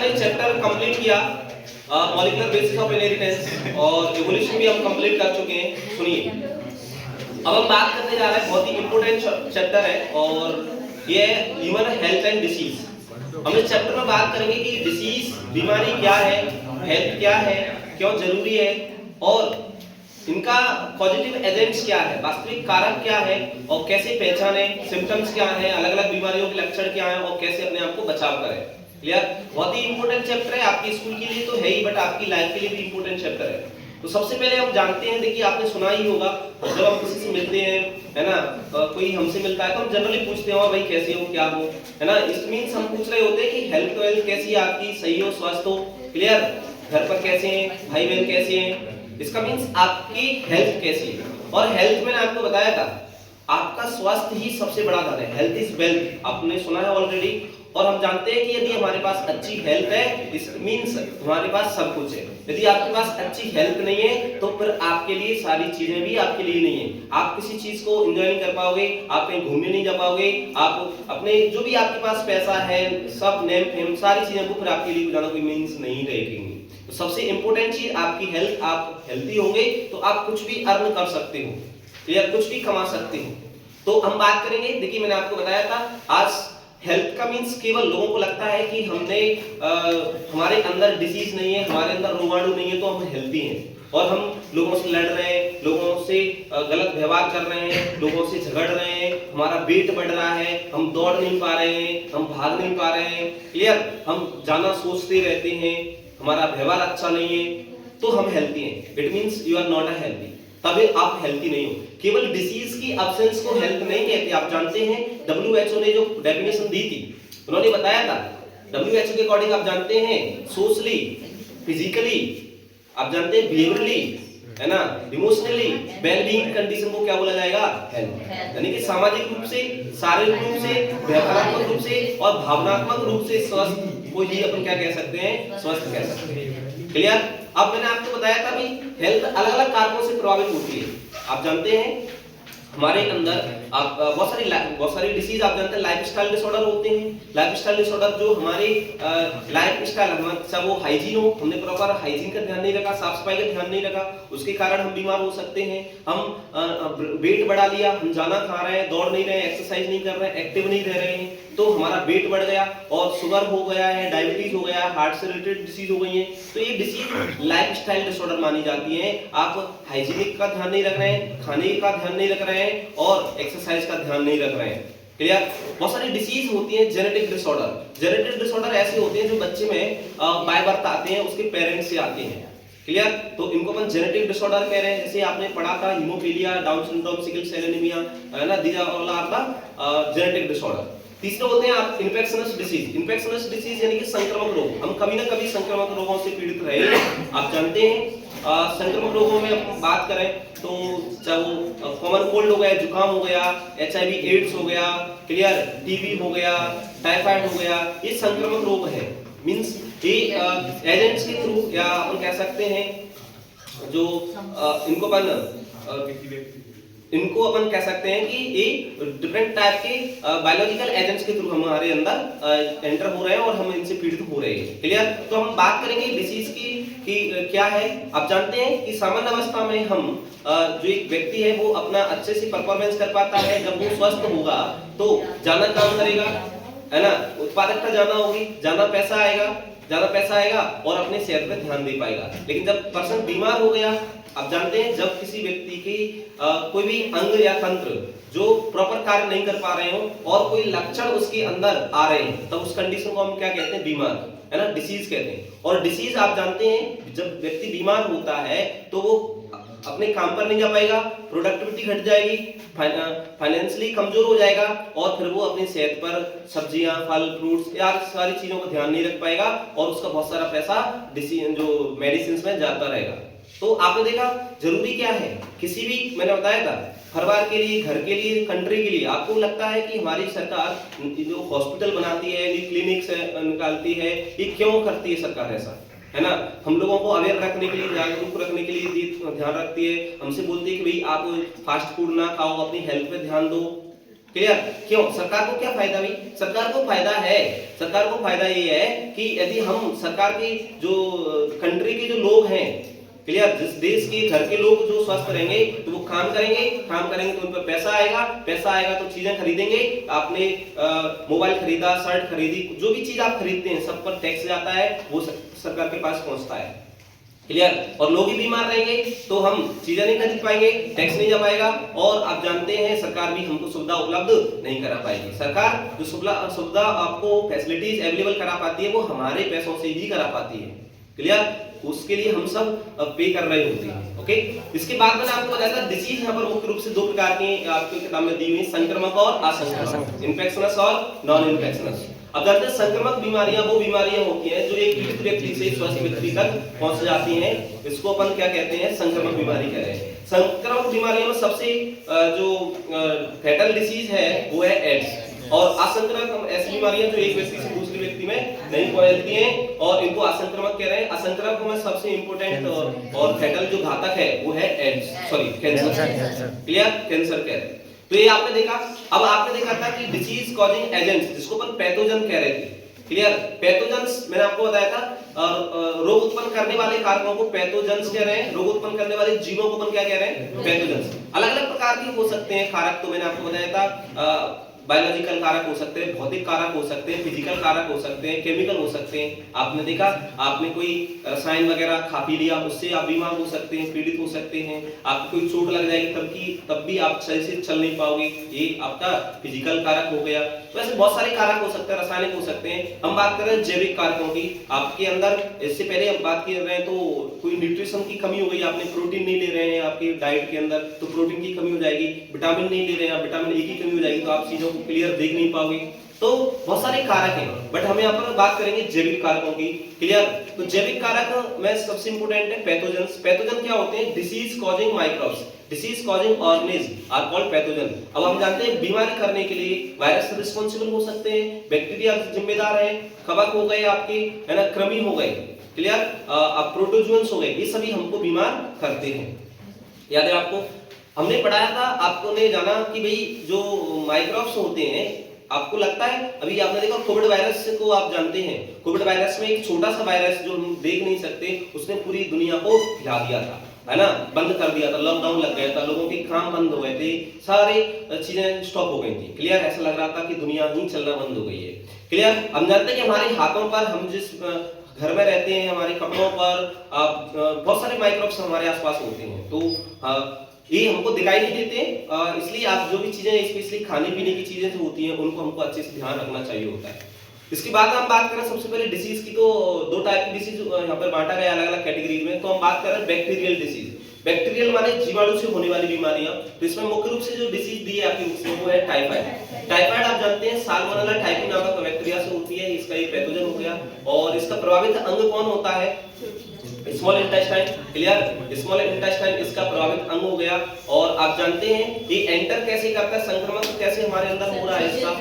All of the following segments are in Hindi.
एक चैप्टर कंप्लीट किया, मॉलिक्यूलर बेसिस ऑफ इनहेरिटेंस, और इवोल्यूशन भी हम कंप्लीट कर चुके हैं। सुनिए, अब हम बात करने जा रहे हैं, बहुत ही इंपॉर्टेंट चैप्टर है, और ये है ह्यूमन हेल्थ एंड डिसीज। हम इस चैप्टर में बात करेंगे कि डिसीज, बीमारी क्या है, हेल्थ क्या है, क्यों जरूरी है, और इनका पॉजिटिव एजेंट्स क्या है, वास्तविक कारक क्या है, और कैसे पहचाने, सिम्टम्स क्या हैं, अलग अलग बीमारियों के लक्षण क्या हैं, और कैसे अपने आप को बचाव करें। क्लियर? बहुत ही इंपॉर्टेंट चैप्टर है, आपकी स्कूल के लिए तो है ही, बट आपकी लाइफ के लिए भी इंपॉर्टेंट चैप्टर है। तो सबसे पहले हम जानते हैं, देखिए आपने सुना ही होगा, जब हम किसी से मिलते हैं, है ना, कोई हमसे मिलता है तो हम जनरली पूछते हैं, भाई कैसे हो, क्या हो, है ना। इट मींस हम पूछ रहे होते हैं कि हेल्थ कैसी है आपकी, सही हो, स्वस्थ हो। क्लियर? घर पर कैसे हैं, भाई बहन कैसे हैं, इसका मींस आपकी हेल्थ कैसी है। और हेल्थ में आपको बताया था, आपका स्वास्थ्य ही सबसे बड़ा धन है। हेल्थ इज वेल्थ, आपने सुना है ऑलरेडी। और हम जानते हैं कि यदि हमारे पास अच्छी हेल्थ है, इट मींस हमारे पास सब कुछ है। यदि आपके पास अच्छी हेल्थ नहीं है तो फिर आपके लिए सारी चीजें भी आपके लिए नहीं है। आप किसी चीज को एंजॉय नहीं कर पाओगे, आप कहीं घूमने नहीं जा पाओगे, आप अपने जो भी आपके पास पैसा है, सब नेम फेम, सारी चीजें वो फिर आपके लिए ज्यादा कोई मींस नहीं रहेगी। तो सबसे इंपॉर्टेंट चीज आपकी हेल्थ। आप हेल्थी होंगे तो आप कुछ भी अर्न कर सकते हो या कुछ भी कमा सकते हो। तो हम बात करेंगे, देखिए मैंने आपको बताया था, आज हेल्थ का मींस केवल लोगों को लगता है कि हमने हमारे अंदर डिसीज नहीं है, हमारे अंदर रोगाणु नहीं है तो हम हेल्थी हैं, और हम लोगों से लड़ रहे हैं, लोगों से गलत व्यवहार कर रहे हैं, लोगों से झगड़ रहे हैं, हमारा वेट बढ़ रहा है, हम दौड़ नहीं पा रहे हैं, हम भाग नहीं पा रहे हैं। क्लियर? हम जाना सोचते रहते हैं, हमारा व्यवहार अच्छा नहीं है, तो हम हेल्थी हैं। It means you are not a healthy, तभी आप हेल्थी नहीं हो। केवल डिसीज की अब्सेंस को हेल्थ नहीं कहते। आप जानते हैं WHO ने जो डेफिनेशन दी थी, उन्होंने बताया था, WHO के अकॉर्डिंग आप जानते हैं, सोशली, फिजिकली, आप जानते हैं बिहेवियरली, है ना, इमोशनली, वेलबीइंग कंडीशन को क्या बोला जाएगा? हेल्थ। यानी कि सामाजिक रूप से, शारीरिक रूप से, व्यवहारात्मक रूप से और भावनात्मक रूप से स्वस्थ को ही अपन क्या कह सकते हैं? स्वस्थ कह सकते हैं। क्लियर? अब मैंने आपको बताया था भी हेल्थ अलग अलग कारकों से प्रभावित होती है। आप जानते हैं हमारे अंदर आप बहुत सारी डिसीज आप जानते हैं लाइफस्टाइल डिसऑर्डर होते हैं। लाइफस्टाइल डिसऑर्डर जो हमारे लाइफस्टाइल, हमारा वो हाइजीन हो, हमने प्रॉपर हाइजीन का ध्यान नहीं रखा, साफ सफाई का ध्यान नहीं रखा, उसके कारण हम बीमार हो सकते हैं। हम वेट बढ़ा लिया, हम ज्यादा खा रहे हैं, दौड़ नहीं रहे हैं, एक्सरसाइज नहीं कर रहे हैं, एक्टिव नहीं रह रहे हैं, तो हमारा वेट बढ़ गया और शुगर हो गया है, डायबिटीज हो गया है, हार्ट से रिलेटेड डिसीज हो गई है। तो ये डिसीज लाइफस्टाइल डिसऑर्डर मानी जाती है। आप हाइजीनिक का ध्यान नहीं रख रहे हैं, खाने का ध्यान नहीं रख रहे हैं और एक्सरसाइज का ध्यान नहीं रख रहे हैं। क्लियर? बहुत सारी डिसीज होती है जेनेटिक डिसऑर्डर। जेनेटिक डिसऑर्डर ऐसे होते हैं जो बच्चे में बाय बर्थ आते हैं, उसके पेरेंट्स से आते हैं। क्लियर? तो इनको अपन जेनेटिक डिसऑर्डर कह रहे हैं। जैसे आपने पढ़ा था haemophilia, Down syndrome, sickle cell anaemia, है ना, these are all are the genetic disorder. तीसरे होते हैं आप इन्फेक्शनस डिसीज। इन्फेक्शनस डिसीज यानी कि संक्रामक रोग। हम कभी ना कभी संक्रामक रोगों से पीड़ित रहे हैं। आप जानते हैं संक्रामक रोगों में हम बात करें तो चाहे वो कॉमन कोल्ड हो गया, जुकाम हो गया, HIV एड्स हो गया, क्लियर, TB हो गया, टाइफाइड हो गया, ये संक्रामक रोग है। मींस ये एजेंट्स के थ्रू, या हम कह सकते हैं जो इनको अपन कह सकते हैं कि ये डिफरेंट टाइप के बायोलॉजिकल एजेंट्स के थ्रू हमारे अंदर एंटर हो रहे हैं और हम इनसे पीड़ित हो रहे हैं। क्लियर? तो हम बात करेंगे डिसीज की क्या है। आप जानते हैं कि सामान्य अवस्था में हम जो एक व्यक्ति है वो अपना अच्छे से परफॉर्मेंस कर पाता है जब वो स्वस्थ होगा, तो ज्यादा काम करेगा, है ना, उत्पादकता ज्यादा होगी, ज्यादा पैसा आएगा और अपने सेहत पे ध्यान दे पाएगा। लेकिन जब पर्सन बीमार हो गया, आप जानते हैं जब किसी व्यक्ति की कोई भी अंग या तंत्र जो प्रॉपर कार्य नहीं कर पा रहे हो और कोई लक्षण उसके अंदर आ रहे हैं, तब उस कंडीशन को हम क्या कहते हैं? बीमार, है ना, डिसीज कहते हैं। और डिसीज आप जानते हैं जब व्यक्ति बीमार होता है तो वो अपने काम पर नहीं जा पाएगा, प्रोडक्टिविटी घट जाएगी, फाइनेंशियली कमजोर हो जाएगा और फिर वो अपनी सेहत पर सब्जियां, फल, फ्रूट्स या सारी चीजों का ध्यान नहीं रख पाएगा और उसका बहुत सारा पैसा जो मेडिसिन में जाता रहेगा। तो आपने देखा जरूरी क्या है, किसी भी, मैंने बताया था, परिवार के लिए, घर के लिए, कंट्री के लिए, आपको लगता है कि हमारी सरकार जो हॉस्पिटल बनाती है, क्लिनिक्स निकालती है, ये क्यों करती है सरकार ऐसा? है ना, हम लोगों को अवेयर रखने के लिए, जागरूक रखने के लिए ध्यान रखती है। हमसे बोलती है कि भाई आप फास्ट फूड ना खाओ, अपनी हेल्थ पे ध्यान दो। क्लियर? क्यों? सरकार को क्या फायदा भाई? सरकार को फायदा है, सरकार को फायदा ये है कि यदि हम सरकार की जो कंट्री के जो लोग हैं, क्लियर, जिस देश के घर के लोग जो स्वस्थ रहेंगे तो वो काम करेंगे तो उन पर पैसा आएगा तो चीजें खरीदेंगे। आपने मोबाइल खरीदा, शर्ट खरीदी, जो भी चीज आप खरीदते हैं सब पर टैक्स जाता है, वो सरकार के पास पहुंचता है, क्लियर? और लोग ही बीमार रहेंगे तो हम चीजें नहीं खरीद पाएंगे, टैक्स नहीं जमा पाएगा, और आप जानते हैं सरकार भी हमको सुविधा उपलब्ध नहीं करा पाएगी। सरकार जो सुविधा आपको फैसिलिटीज अवेलेबल करा पाती है वो हमारे पैसों से ही करा पाती है, क्लियर? उसके लिए हम सब पे कर रहे होते हैं, ओके? इसके बाद मैंने आपको बताया था डिसीज यहाँ पर मुख्य रूप से 2 प्रकार की आपकी किताब में दी हुई, संक्रमक और असंक्रमक, इन्फेक्शनस और नॉन इन्फेक्शनस। अब जानते हैं संक्रमक बीमारियां वो बीमारियां होती हैं जो एक पीड़ित व्यक्ति से स्वस्थ व्यक्ति तक पहुंच जाती हैं, इसको अपन क्या कहते हैं? संक्रमक बीमारी कहते हैं। संक्रमक बीमारियों में सबसे जो फैटल डिसीज है वो है एड्स, और असंक्रमक ऐसी बीमारियां जो एक व्यक्ति से दूसरे व्यक्ति में नहीं फैलती हैं और इनको असंक्रमक कह रहे हैं। असंक्रमक में सबसे इंपॉर्टेंट और फैटल जो घातक है वो है AIDS, sorry cancer, clear? Cancer कह रहे हैं। तो ये आपने देखा। अब आपने देखा था कि डिसीज कॉजिंग एजेंट्स जिसको अपन पैथोजन कह रहे थे, क्लियर? पैथोजेंस मैंने आपको बताया था, रोग उत्पन्न करने वाले कारकों को पैथोजेंस कह रहे हैं, रोग उत्पन्न करने वाले जीवों को अपन क्या कह रहे हैं? पैथोजेंस। अलग-अलग प्रकार के हो सकते हैं कारक, तो मैंने आपको बताया था, बायोलॉजिकल कारक हो सकते हैं, भौतिक कारक हो सकते हैं, फिजिकल कारक हो सकते हैं, केमिकल हो सकते हैं। आपने देखा, आपने कोई रसायन वगैरह खा पी लिया, उससे आप बीमार हो सकते हैं, पीड़ित हो सकते हैं, आपको कोई चोट लग जाएगी तब भी आप सही से चल नहीं पाओगे, ये आपका फिजिकल कारक हो गया। तो ऐसे बहुत सारे कारक हो सकते हैं, रासायनिक हो सकते हैं। हम बात कर रहे हैं जैविक कारकों की। आपके अंदर इससे पहले हम बात कर रहे हैं तो कोई न्यूट्रिशन की कमी हो गई, आपने प्रोटीन नहीं ले रहे हैं आपकी डाइट के अंदर, तो प्रोटीन की कमी हो जाएगी। विटामिन नहीं ले रहे हैं, विटामिन ए की कमी हो जाएगी, तो आप चीजों क्लियर देख नहीं पाओगे। तो बहुत सारे कारक हैं, बट हम यहाँ पर बात करेंगे जैविक कारकों की, क्लियर? तो जैविक कारक में सबसे इंपॉर्टेंट है पैथोजेंस। पैथोजन क्या होते हैं? Disease causing microbes, disease causing organism are called pathogen. अब हम जानते हैं बीमारी करने के लिए वायरस रिस्पांसिबल हो सकते हैं, बैक्टीरिया जिम्मेदार है, कवक हो गए आपके, है ना, कृमि हो गए, क्लियर? अब प्रोटोजुअन्स हो गए, ये सभी हमको बीमार करते हैं। याद है आपको? हमने पढ़ाया था, आपको ने जाना कि भाई जो माइक्रोब्स होते हैं, आपको लगता है अभी आपने देखा कोविड वायरस को आप जानते हैं, कोविड वायरस में एक छोटा सा वायरस जो हम देख नहीं सकते उसने पूरी दुनिया को हिला दिया था, है ना, बंद कर दिया था, लॉकडाउन लग गया था, लोगों के काम बंद हो गए थे, सारे चीजें स्टॉप हो गई थी, क्लियर? ऐसा लग रहा था कि दुनिया ही चलना बंद हो गई है, क्लियर? हम जानते हैं कि हमारे हाथों पर, हम जिस घर में रहते हैं, हमारे कपड़ों पर बहुत सारे माइक्रोब्स हमारे आसपास होते हैं, तो ये हमको दिखाई नहीं देते, इसलिए आप जो भी चीजें स्पेशली खाने पीने की चीजें जो होती हैं उनको हमको अच्छे से ध्यान रखना चाहिए होता है। इसके बाद हम बात करें सबसे पहले डिसीज की, तो 2 टाइप की डिसीज यहाँ पर बांटा गया अलग अलग कैटेगरी में। तो हम बात कर रहे हैं बैक्टीरियल डिसीज। बैक्टीरियल माने जीवाणु से होने वाली बीमारियां। तो इसमें मुख्य रूप से जो डिसीज दी है आपकी बुक्स में वो है टाइफाइड। टाइफाइड आप जानते हैं साल्मोनेला टाइफी नामक बैक्टीरिया से होती है, इसका एक पैथोजन हो गया। और इसका प्रभावित अंग कौन होता है? Small intestine, clear? Small intestine इसका प्रभावित अंग हो गया। और आप जानते हैं ये एंटर कैसे करता है, संक्रमण कैसे हमारे अंदर हो रहा है, इसका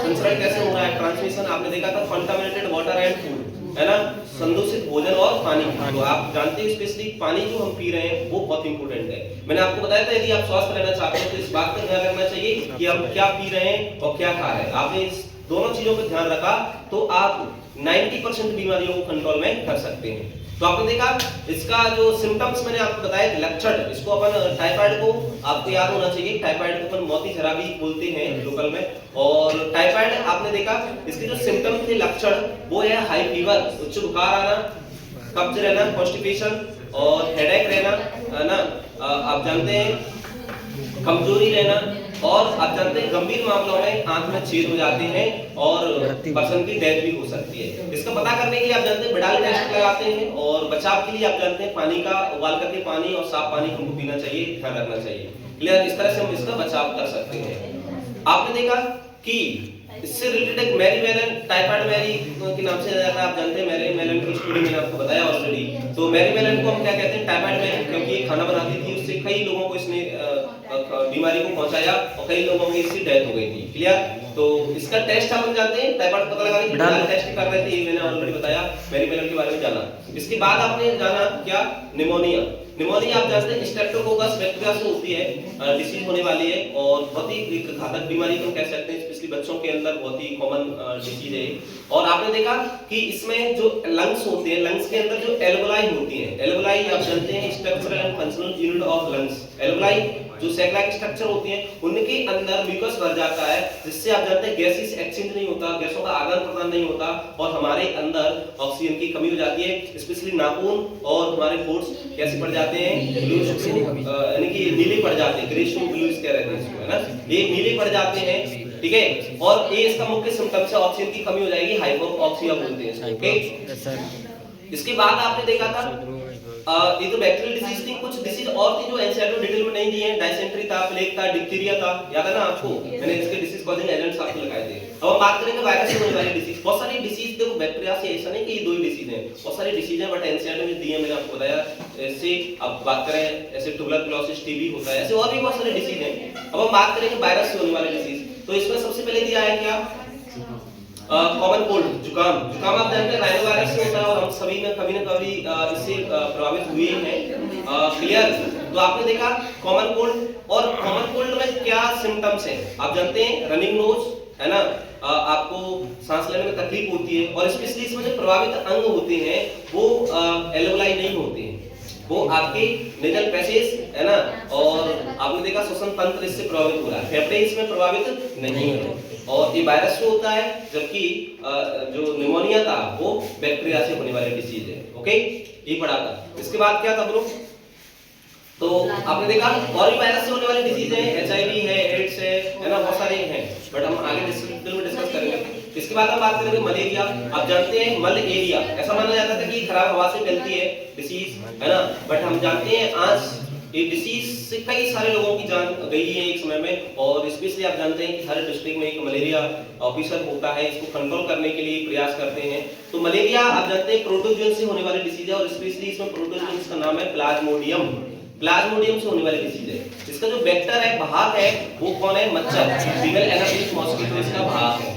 संचरण कैसे हो रहा है, ट्रांसमिशन आपने देखा था, कंटामिनेटेड वाटर एंड फूड, है ना, संदूषित भोजन और पानी। तो आप जानते हैं स्पेशली पानी जो हम पी रहे हैं वो बहुत इंपॉर्टेंट है। मैंने आपको बताया था यदि आप स्वस्थ रहना चाहते हैं तो इस बात का ध्यान रखना चाहिए कि हम क्या पी रहे हैं और क्या खा रहे हैं। आपने इस दोनों चीजों पर ध्यान रखा तो आप 90% बीमारियों को कंट्रोल में कर सकते हैं। तो आपने देखा इसका जो सिम्टम्स मैंने आपको बताया, लक्षण, इसको अपन टाइफाइड को आपको याद होना चाहिए, टाइफाइड को अपन मोती झरा भी बोलते हैं लोकल में। और टाइफाइड आपने देखा इसके जो सिम्टम्स थे, लक्षण, वो है हाई फीवर, उच्च बुखार आना, कब्ज रहना, कॉन्स्टिपेशन और हेडेक रहना, है ना, आप जानते हैं कमजोरी रहना, और आप जानते हैं गंभीर मामलों में आंख में छेद हो जाते हैं और पर्सन की डेथ भी हो सकती है। इसका पता करने के लिए आप जानते हैं बिडाल टेस्ट लगाते हैं, और बचाव के लिए आप जानते हैं पानी का उबाल करके पानी और साफ पानी हमको पीना चाहिए, ध्यान रखना चाहिए, क्लियर? इस तरह से हम इसका बचाव कर सकते हैं। आपने देखा कि इससे रिलेटेड एक मैरी मेलन, टाइफाइड मैरी के नाम से जाता है, आप जानते हैं मैरी मेलन की स्टोरी मैंने आपको बताया ऑलरेडी। तो मैरी मेलन को हम क्या कहते हैं? टाइफाइड मैरी, क्योंकि ये खाना बनाती थी, उससे कई लोगों को इसने बीमारी को पहुंचाया और कई लोगों की इसकी डेथ हो गई थी, क्लियर? तो इसका टेस्ट हम जानते हैं, टाइफाइड पता लगाने के लिए टेस्ट कर रहे थे, ये मैंने ऑलरेडी बताया, मैरी मेलन के बारे में जाना। इसके बाद आपने जाना क्या? निमोनिया। निमोनिया आप जानते हैं स्ट्रेप्टोकोकस बैक्टीरिया से होती है, डिसीज होने वाली है और बहुत ही एक घातक बीमारी हम कह सकते हैं, स्पेशली बच्चों के अंदर बहुत ही कॉमन डिसीज है। और आपने देखा कि इसमें जो लंग्स होते हैं, लंग्स के अंदर जो एल्वेलाई होती हैं, एल्वेलाई आप जानते हैं structural and functional unit of lungs, alveoli जो सैक लाइक स्ट्रक्चर होती हैं उनके अंदर म्यूकस भर जाता है, जिससे आप जानते हैं गैसेस एक्सचेंज नहीं होता, गैसों का आदान प्रदान नहीं होता और हमारे अंदर ऑक्सीजन की कमी हो जाती है। स्पेशली नाखून और हमारे होंठ कैसे पड़ जाते हैं, ब्लूइश यानी कि नीले पड़ जाते हैं, ग्रेइश टू ब्लूइश कह रहे हैं इसको, है ना, ये नीले पड़ जाते हैं, ठीक है। और ये इसका मुख्य सिम्टम्स है, ऑक्सीजन की कमी हो जाएगी, हाइपोऑक्सिया बोलते हैं इसको, ओके। इसके बाद आपने देखा था ये तो बैक्टीरियल डिसीज थी, कुछ डिसीज और थी जो एनसीईआरटी डिटेल में नहीं दी है, डायसेंट्री था, प्लेग था, डिप्थीरिया था, याद है ना आपको, मैंने इसके डिसीज कॉजिंग एजेंट्स आपको लगाए थे। अब हम बात करेंगे वायरस से होने वाली डिसीज, बहुत सारी डिसीज देखो बैक्टीरिया से, ऐसा नहीं कि ये दो ही डिसीज हैं, बहुत सारी डिसीज हैं, बट एनसीईआरटी में दी है, मैंने आपको बताया। ऐसे अब बात करें ऐसे ट्यूबरकुलोसिस, टीबी होता है, ऐसे और भी बहुत सारे डिसीज हैं। अब हम बात करेंगे वायरस से होने वाले डिसीज, तो इसमें सबसे पहले दिया है क्या, कॉमन कोल्ड, जुकाम। जुकाम आप जानते हैं राइनो वायरस से होता है और हम सभी ने कभी न कभी इससे प्रभावित हुए हैं, क्लियर। तो आपने देखा कॉमन कोल्ड, और कॉमन कोल्ड में क्या सिम्टम्स हैं आप जानते हैं, रनिंग नोज, है ना, आपको सांस लेने में तकलीफ होती है, और स्पेशली इसमें जो प्रभावित अंग होते हैं वो एल्वेलाई नहीं होते हैं, वो आपके नेजल पैसेज, है ना, और आपने देखा श्वसन तंत्र इससे प्रभावित हो रहा है, फेफड़े इसमें प्रभावित नहीं है, और ये वायरस से होता है, जबकि जो निमोनिया था वो बैक्टीरिया से होने वाली डिसीज है, ओके, ये पढ़ा था। इसके बाद क्या था ब्रो, तो आपने देखा और भी वायरस से होने वाली डिसीज है, एचआईवी है, एड्स है ना, बहुत सारे हैं, बट हम आगे डिस्कस करेंगे। इसके बाद हम बात करेंगे मलेरिया। आप जानते हैं मलेरिया ऐसा माना जाता था कि खराब हवा से फैलती है डिसीज, है ना, बट हम जानते हैं आज ये डिसीज से कई सारे लोगों की जान गई है एक समय में, और स्पेशली आप जानते हैं कि हर डिस्ट्रिक्ट में एक मलेरिया ऑफिसर होता है, इसको कंट्रोल करने के लिए प्रयास करते हैं। तो मलेरिया आप जानते हैं प्रोटोजोन से होने वाली डिसीज है, और स्पेशली इसमें प्रोटोजोन का नाम है प्लाज्मोडियम, प्लाज्मोडियम से होने वाली डिसीज है। इसका जो वेक्टर है, वाहक है, वो कौन है, मच्छर, फीमेल एनाफिलिस मॉस्किटो इसका वाहक है,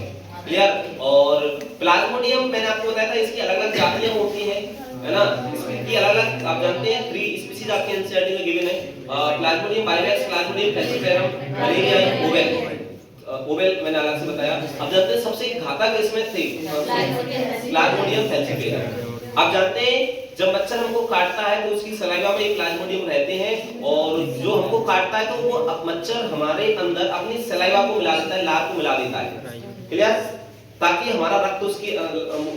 क्लियर। और प्लाज्मोडियम मैंने आपको बताया था इसकी अलग-अलग जातियां होती हैं, है ना, इसकी अलग-अलग आप जानते हैं 3 स्पीशीज आपके एनसीईआरटी में गिवन है, plasmodium vivax, plasmodium falciparum, malaria ovale, ovale मैंने अलग से बताया। अब जानते हैं सबसे घातक इसमें थे प्लाज्मोडियम फैल्सिफेरम। आप जानते हैं जब मच्छर हमको काटता है तो उसकी सलाइवा में एक प्लाज्मोडियम रहते हैं, और जो हमको काटता है तो वो मच्छर हमारे अंदर अपनी सलाइवा को मिला देता है, लार को मिला देता है, क्लियर, ताकि हमारा रक्त उसकी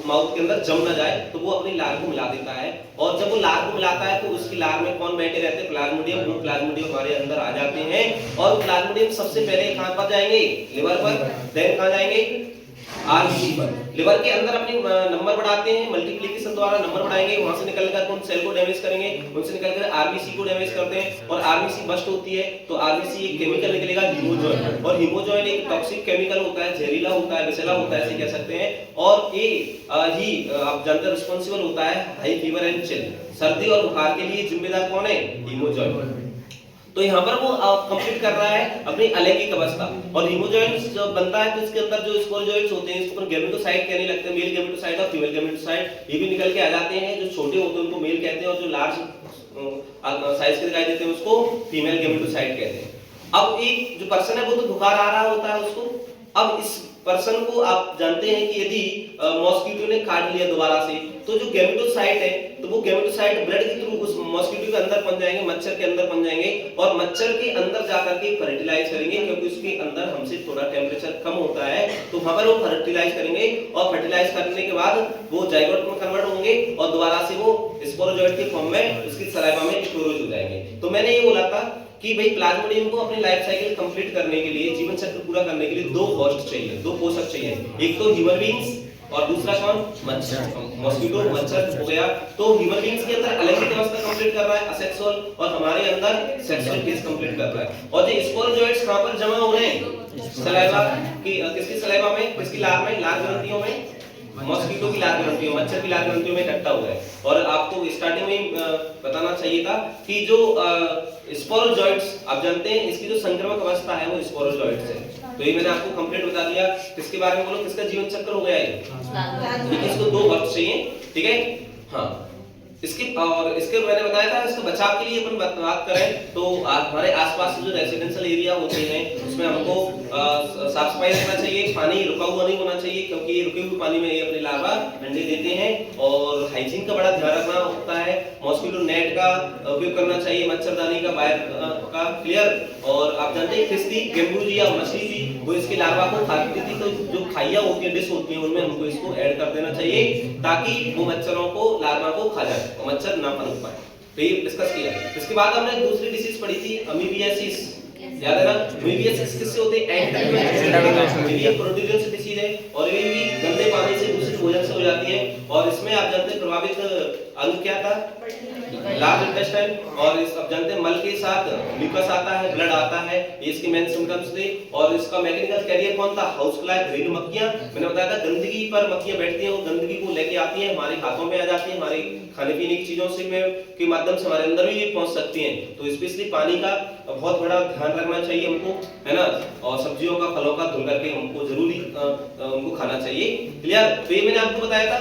माउथ के अंदर जम ना जाए, तो वो अपनी लार को मिला देता है, और जब वो लार को मिलाता है तो उसकी लार में कौन बैठे रहते हैं, प्लाज्मोडियम, वो प्लाज्मोडियम हमारे अंदर आ जाते हैं, और प्लाज्मोडियम सबसे पहले कहां पर जाएंगे, लिवर पर, देन कहां जाएंगे, आरबीसी पर, लिवर के अंदर अपनी नंबर बढ़ाते हैं, मल्टीप्लिकेशन द्वारा नंबर बढ़ाएंगे, वहां से निकलकर उन सेल को डैमेज करेंगे, उनसे निकलकर आरबीसी को डैमेज करते हैं, और आरबीसी बस्ट होती है तो आरबीसी एक केमिकल निकलेगा हीमोजॉइन, और हीमोजॉइन एक टॉक्सिक केमिकल होता है, जहरीला होता है, विषैला होता है, ऐसे कह सकते हैं, और ये ही आप जानते हैं रिस्पांसिबल होता है हाई फीवर एंड चिल, सर्दी और बुखार के लिए जिम्मेदार कौन है, हीमोजॉइन। तो यहाँ पर वो कंप्लीट कर रहा है अपनी अलैंगिक अवस्था, और हीमोजॉइन जब बनता है तो इसके अंदर जो स्पोरोजॉइट्स होते हैं, इसको गैमेटोसाइट कहने लगते हैं, मेल गैमेटोसाइट और फीमेल गैमेटोसाइट, ये भी निकल के आ जाते हैं, जो छोटे होते हैं उनको मेल कहते हैं, और जो लार्ज साइज के दिखाई देते हैं उसको फीमेल गैमेटोसाइट कहते हैं। अब एक जो पर्सन है वो तो बुखार आ रहा होता है उसको, अब इस पर्सन को आप जानते हैं कि यदि मॉस्किटो ने काट लिया दोबारा से, तो जो गैमेटोसाइट है तो वो गैमेटोसाइट ब्लड के थ्रू उस मॉस्किटो के अंदर पहुंच जाएंगे, मच्छर के अंदर पहुंच जाएंगे, और मच्छर के अंदर जाकर के फर्टिलाइज करेंगे, क्योंकि उसके अंदर हमसे थोड़ा टेम्परेचर कम होता है, तो वहां पर वो फर्टिलाइज करेंगे, और फर्टिलाइज करने के बाद वो जाइगोट में कन्वर्ट होंगे, और दोबारा से वो स्पोरोजॉइट के फॉर्म में उसकी सलाइवा में स्टोरेज हो जाएंगे। तो मैंने ये बोला था कि भाई प्लाज्मोडियम को अपनी लाइफ साइकिल कंप्लीट करने के लिए, जीवन चक्र पूरा करने के लिए 2 होस्ट चाहिए, 2 पोषक चाहिए, एक तो ह्यूमन बीइंग्स और दूसरा कौन, मच्छर, मॉस्किटो, मच्छर हो गया। तो ह्यूमन बीइंग्स के अंदर अलैंगिक अवस्था कंप्लीट कर रहा है असेक्सुअल, और हमारे अंदर सेक्सुअल फेज कंप्लीट कर रहा है, और जो स्पोरोजॉइट्स कहां पर जमा हो रहे हैं, सलाइवा की, किसकी सलाइवा में, किसकी लार में, लार ग्रंथियों में, मॉस्किटो की लार ग्रंथियों, मच्छर की लार ग्रंथियों में इकट्ठा हुआ है। और आपको स्टार्टिंग में बताना चाहिए था कि जो स्पोरोजॉइट्स आप जानते हैं इसकी जो संक्रमक अवस्था है वो स्पोरोजॉइट्स है, तो ये मैंने आपको कंप्लीट बता दिया। किसके बारे में बोलो, किसका जीवन चक्र हो गया ये, इसको 2 होस्ट चाहिए, ठीक है, हाँ। इसके मैंने बताया था, इसके बचाव के लिए अपन बात करें तो हमारे आसपास जो रेजिडेंशियल एरिया होते हैं उसमें हमको साफ सफाई रखना चाहिए, पानी रुका हुआ नहीं होना चाहिए क्योंकि रुके हुए पानी में ये अपने लार्वा अंडे देते हैं, और हाइजीन का बड़ा ध्यान रखना होता है। मॉस्किटो नेट का उपयोग करना चाहिए, मच्छरदानी का बाहर का, क्लियर। और आप जानते हैं खिस्ती, गेम्बूजी या मछली थी वो इसके लार्वा को खाती थी, तो जो खाइया होती है, डिश होती है, उनमें हमको इसको ऐड कर देना चाहिए ताकि वो मच्छरों को, लार्वा को खा जाए और मच्छर ना पनप पाए। तो ये डिस्कस किया। इसके बाद हमने दूसरी डिसीज पढ़ी थी अमीबियासिस, याद है ना? अमीबियासिस किससे होते हैं? ये प्रोटोजोआ से डिसीज है और ये भी गंदे पानी से, दूषित भोजन से हो जाती है। और इसमें आप जानते हैं प्रभावित अंग क्या था? Large intestine. और इस आप जानते हैं मल के साथ म्यूकस आता है, ब्लड आता है, ये इसके मेन सिम्पटम्स थे। और इसका मैकेनिकल कैरियर कौन था? हाउस फ्लाई, घरेलू मक्खियां। मैंने बताया था गंदगी पर मक्खियां बैठती हैं, वो गंदगी को लेके आती हैं, हमारे हाथों में आ जाती हैं, हमारे खाने पीने की चीजों से के माध्यम से हमारे अंदर भी ये पहुंच सकती हैं। तो स्पेशली पानी का बहुत बड़ा ध्यान रखना चाहिए हमको, है ना? और सब्जियों का, फलों का धुल करके हमको जरूरी उनको खाना चाहिए, क्लियर? तो ये मैंने आपको बताया था।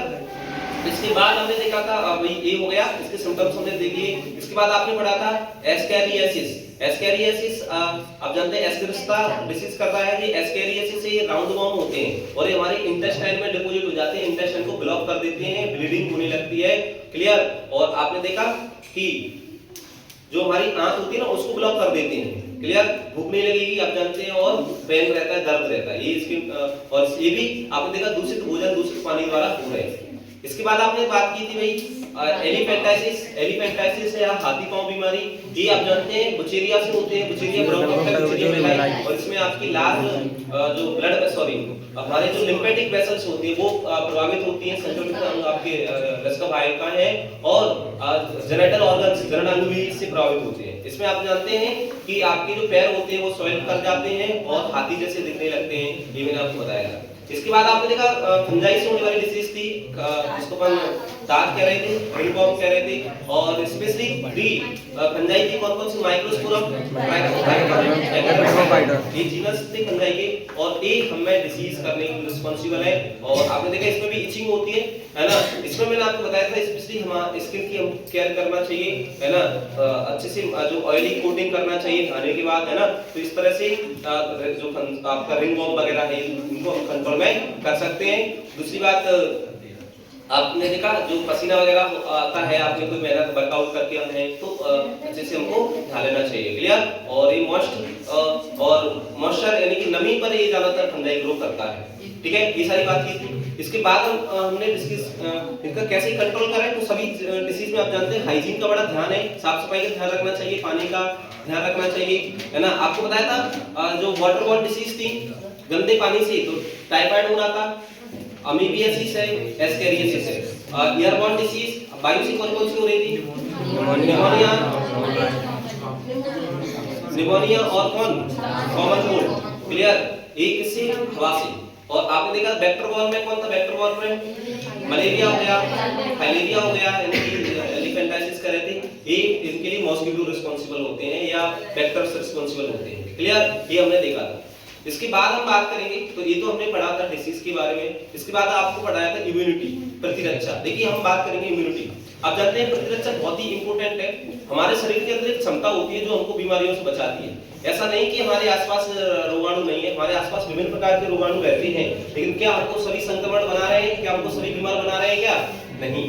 इसके बाद हमने देखा था ये हो गया, इसके सिम्पटम्स हमने देखिए। इसके बाद आपने पढ़ा था एस्कैरियासिस। एस्कैरियासिस आप जानते हैं एस्केरिस्टा डिसीज करता है। ये एस्कैरियासिस से राउंड वॉर्म होते हैं और ये हमारे इंटेस्टाइन में डिपॉजिट हो जाते हैं, इंटेस्टाइन को ब्लॉक कर देते हैं, ब्लीडिंग होने लगती है, क्लियर? और आपने देखा कि जो हमारी आंत होती है ना उसको ब्लॉक कर देते हैं, क्लियर? भूख नहीं लगेगी, आप जानते हैं, और पेन रहता है, दर्द रहता है, ये इसके। और ये भी आपने देखा दूषित भोजन, दूषित पानी द्वारा हो रहे हैं। इसके बाद आपने बात की थी भाई एलिफेंटाइटिस या हाथी पांव बीमारी। ये आप जानते हैं बुचेरिया से होते हैं, बुचेरिया ब्रोंकाइटिस। और इसमें आपकी लार्ज जो ब्लड हमारे जो लिम्फेटिक वेसल्स होती है वो प्रभावित होती हैं, संचरित अंग आपके रक्त वाहिका है, और जेनिटल ऑर्गन्स, जननांग भी इससे प्रभावित होते हैं। इसमें आप जानते हैं कि आपके जो पैर होते हैं वो स्वेल कर जाते हैं और हाथी जैसे दिखने लगते हैं, ये मैंने आपको बताया। इसके बाद आपने देखा फंजाई से होने वाली डिसीज थी, जिसको अपन दाग कह रहे थे, रिंगवॉर्म कह रहे थे, और स्पेशली डी फंजाई थी कौन-कौन सी? माइक्रोस्पोरम, ये जीनस थे फंजाई के, और ये हमें डिसीज करने की रिस्पांसिबल है। और आपने देखा इसमें भी इचिंग होती है ना? इसमें मैंने आपको बताया था स्पेशली हमारे स्किन की हम केयर करना चाहिए, है ना? अच्छे से जो ऑयली कोटिंग करना चाहिए खाने के बाद, है ना? तो इस तरह से जो आपका रिंगवॉर्म वगैरह है इनको हम कंट्रोल में कर सकते हैं। दूसरी बात आपने देखा जो पसीना वगैरह आता है, आपने कोई मेहनत वर्कआउट करके है तो अच्छे से हमको ध्यान लेना चाहिए, क्लियर? और ये मॉइस्चर यानी कि नमी पर ये ज्यादातर फंजाई ग्रो करता है, ठीक है? ये सारी बात की थी। इसके बाद हमने इनका कैसे कंट्रोल करें, तो सभी डिसीज में आप जानते हैं हाइजीन का बड़ा ध्यान है, साफ सफाई का ध्यान रखना चाहिए, पानी का ध्यान रखना चाहिए, है ना? आपको बताया था जो वाटरबॉर्न डिसीज थी गंदे पानी से, तो टाइफाइड हो रहा था, अमीबियासिस है, एस्कैरियासिस है। एयरबॉर्न डिसीज वायु से कौन-कौन सी हो रही थी? निमोनिया और कॉमन कोल्ड, क्लियर? एक किससे? हवा से। और आपने देखा वेक्टर-बॉर्न में कौन था? वेक्टर-बॉर्न में मलेरिया हो गया, फाइलेरिया हो गया, यानी कि एलिफेंटाइटिस कह रहे थे, ये इनके लिए मॉस्किटो रिस्पांसिबल होते हैं या वेक्टर्स रिस्पांसिबल होते हैं, क्लियर? ये हमने देखा था। इसके बाद हम बात करेंगे, तो ये तो हमने पढ़ा था डिसीज के बारे में। इसके बाद आपको पढ़ाया था इम्यूनिटी, प्रतिरक्षा। देखिए हम बात करेंगे इम्यूनिटी। आप जानते हैं प्रतिरक्षा बहुत ही इंपॉर्टेंट है, हमारे शरीर के अंदर एक क्षमता होती है जो हमको बीमारियों से बचाती है। ऐसा नहीं कि हमारे आसपास रोगाणु नहीं है, हमारे आसपास विभिन्न प्रकार के रोगाणु रहते हैं, लेकिन क्या हमको सभी संक्रमण बना रहे हैं? क्या हमको सभी बीमार बना रहे हैं? क्या नहीं।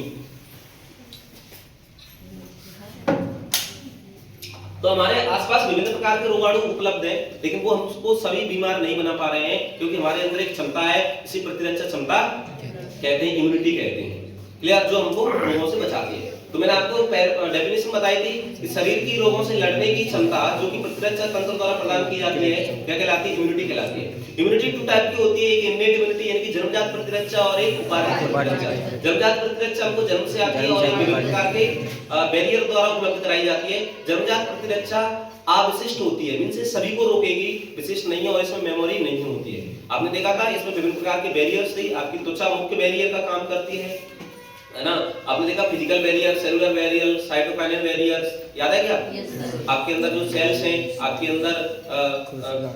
तो हमारे आसपास विभिन्न प्रकार के रोगाणु उपलब्ध हैं, लेकिन वो हमको सभी बीमार नहीं बना पा रहे हैं, क्योंकि हमारे अंदर एक क्षमता है, इसी प्रतिरक्षा क्षमता कहते हैं, इम्यूनिटी कहते हैं, क्लियर? जो हमको रोगों से बचाती है। तो मैंने आपको डेफिनेशन बताई थी कि शरीर की रोगों से लड़ने की क्षमता जो कि प्रतिरक्षा तंत्र द्वारा प्रदान की जाती है, क्या कहलाती है? इम्यूनिटी कहलाती है। इम्यूनिटी टू टाइप की होती है, एक इनेट इम्यूनिटी यानी कि जन्मजात प्रतिरक्षा और एक उपार्जित प्रतिरक्षा। जन्मजात प्रतिरक्षा हमको जन्म से आती है और एक विभिन्न प्रकार के बैरियर द्वारा उपलब्ध कराई जाती है। जन्मजात प्रतिरक्षा अविशिष्ट होती है, मींस सभी को रोकेगी, विशिष्ट नहीं है, और इसमें मेमोरी नहीं होती है। आपने देखा था इसमें विभिन्न प्रकार के बैरियर्स थी, आपकी त्वचा मुख्य बैरियर का काम करती है ना? आपने देखा physical barrier, cellular barrier, cytokinal barriers, याद है क्या? yes, आपके अंदर जो सेल्स हैं, आपके अंदर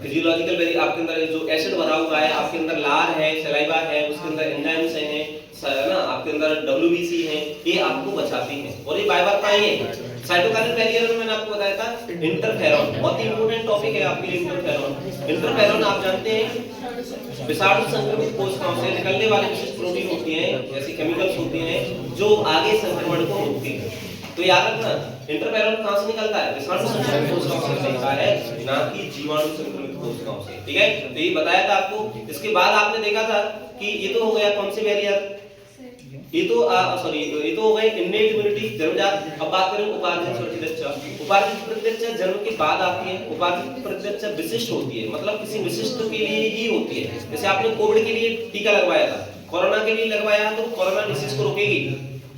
फिजियोलॉजिकल बैरियर, आपके अंदर जो एसिड भरा हुआ है, आपके अंदर लार है, सलाइवा है, उसके अंदर एंजाइम्स हैं, ना आपके अंदर WBC है, ये आपको बचाती हैं और ये बार बार पाएंगे। साइटोकाइनल बैरियर में मैंने आपको बताया था इंटरफेरॉन, बहुत ही इंपॉर्टेंट टॉपिक है आपके लिए इंटरफेरॉन। इंटरफेरॉन आप जानते हैं विषाणु संक्रमित कोशिकाओं से निकलने वाले विशिष्ट प्रोटीन होती हैं, ऐसी केमिकल्स होती हैं जो आगे संक्रमण को रोकती हैं। तो याद रखना इंटरफेरॉन कहां से निकलता है? विषाणु संक्रमित कोशिकाओं से निकलता है, ना कि जीवाणु संक्रमित कोशिकाओं से। ठीक है, तो ये बताया था आपको। इसके बाद आपने देखा था कि ये तो हो गया कौन से बैरियर, ये तो ये तो हो गए इन्नेट इम्यूनिटी, जन्मजात। अब बात करें उपार्जित प्रतिरक्षा। उपार्जित प्रतिरक्षा जन्म के बाद आती है। उपार्जित प्रतिरक्षा विशिष्ट होती है, मतलब किसी विशिष्ट के लिए ही होती है। जैसे आपने कोविड के लिए टीका लगवाया था, कोरोना के लिए लगवाया तो कोरोना डिसीज को रोकेगी।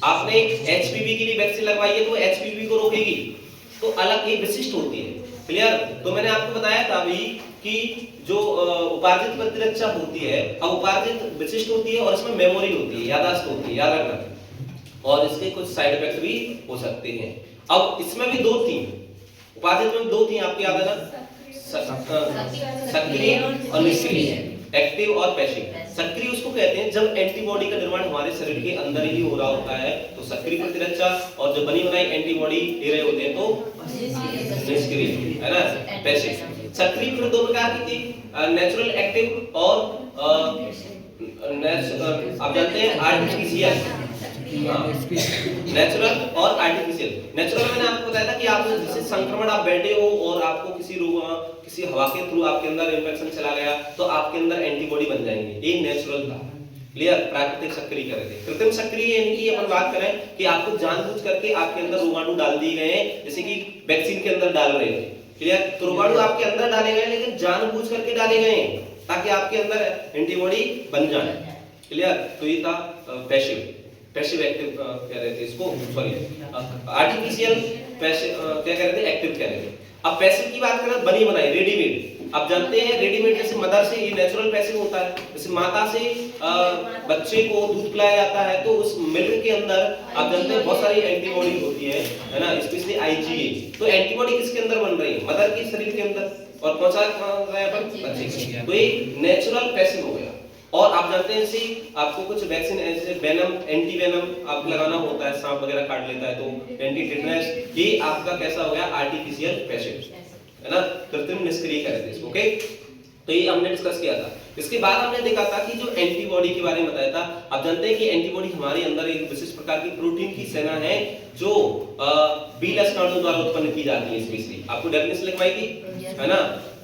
आपने HPV के लिए वैक्सीन लगवाई है तो HPV को रोकेगी। तो अलग एक विशिष्ट होती है। क्लियर? तो मैंने आपको बताया था अभी कि जो उपार्जित प्रतिरक्षा होती है, अब उपार्जित विशिष्ट होती है और इसमें मेमोरी होती है, याददाश्त होती है, याद रखना। और इसके कुछ साइड इफेक्ट भी हो सकते हैं। अब इसमें भी दो थी, उपार्जित में दो थी, आपको याद है ना, सक्रिय और निष्क्रिय, एक्टिव और पैसिव। सक्रिय उसको कहते हैं जब एंटीबॉडी का निर्माण हमारे शरीर के अंदर ही हो रहा होता है, तो सक्रिय प्रतिरक्षा, और जो बनी बनाई एंटीबॉडी दे रहे होते हैं तो निष्क्रिय, है ना, पैसिव। सक्रिय फिर दो प्रकार की थी, नेचुरल एक्टिव और आप जानते हैं आर्टिफिशियल। नेचुरल और आर्टिफिशियल। नेचुरल मैंने आपको बताया था कि आप जैसे संक्रमण, आप बैठे हो और आपको किसी रोग, किसी हवा के थ्रू आपके अंदर इन्फेक्शन चला गया तो आपके अंदर एंटीबॉडी बन जाएंगे, ये नेचुरल था। क्लियर? प्राकृतिक सक्रिय कर रहे थे। कृत्रिम सक्रिय यानी कि अपन बात करें कि आपको जानबूझ करके आपके अंदर रोगाणु डाल दिए गए हैं, जैसे कि वैक्सीन के अंदर डाल रहे थे। क्लियर? तो रोगाणु आपके अंदर डाले गए लेकिन जानबूझ करके डाले गए ताकि आपके अंदर एंटीबॉडी बन जाए। क्लियर? तो ये था पैसिव। पैसिव एक्टिव कह रहे थे इसको, सॉरी आर्टिफिशियल पैसिव क्या कह रहे थे, एक्टिव कह रहे थे। अब पैसिव की बात करें, बनी बनाई रेडीमेड। आप जानते हैं रेडीमेड जैसे मदर से ये नेचुरल पैसिव होता है, जैसे माता से बच्चे को दूध पिलाया जाता है तो उस मिल्क के अंदर आप जानते हैं बहुत सारी एंटीबॉडी होती है ना, स्पेशली IgA। तो एंटीबॉडी किसके अंदर बन रही है? मदर के शरीर के अंदर, और पहुंचा रहा है अपन बच्चे को। तो ये नेचुरल पैसिव हो गया। और आप जानते हैं इसी आपको कुछ वैक्सीन ऐसे वेनम, एंटी वेनम आप लगाना होता है, सांप वगैरह काट लेता है तो एंटी टिटनेस, ये आपका कैसा हो गया? आर्टिफिशियल पैसिव, है ना, कृत्रिम निष्क्रिय कहते हैं इसको। ओके, तो ये हमने डिस्कस किया था। इसके बाद हमने देखा था कि जो एंटीबॉडी के बारे में बताया था। आप जानते हैं कि एंटीबॉडी हमारे अंदर एक विशेष प्रकार की प्रोटीन की सेना है जो बी लक्षणों द्वारा उत्पन्न की जाती है। स्पेशली आपको डेफिनेशन लिखवाई थी, है ना।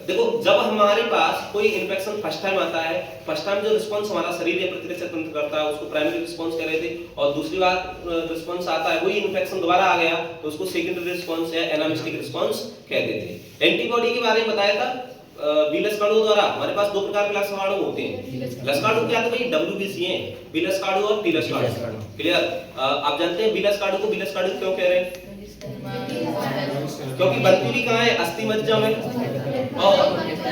देखो, जब हमारे पास कोई इन्फेक्शन फर्स्ट टाइम आता है, फर्स्ट टाइम जो रिस्पांस हमारा शरीर या प्रतिरक्षा तंत्र करता है उसको प्राइमरी रिस्पांस कह रहे थे, और दूसरी बार रिस्पांस आता है वही इन्फेक्शन दोबारा आ गया तो उसको सेकेंडरी रिस्पांस या एनामिस्टिक रिस्पांस कहते थे। एंटीबॉडी के बारे में बताया था बी लक्षणों द्वारा हमारे पास दो प्रकार के लक्षणों होते हैं। लक्षणों क्या? तो भाई WBC हैं, बी लक्षणों और टी लक्षणों। क्लियर? आप जानते हैं बी लक्षणों को बी लक्षणों क्यों कह रहे हैं? क्योंकि बनती भी कहाँ है? अस्थि मज्जा में, और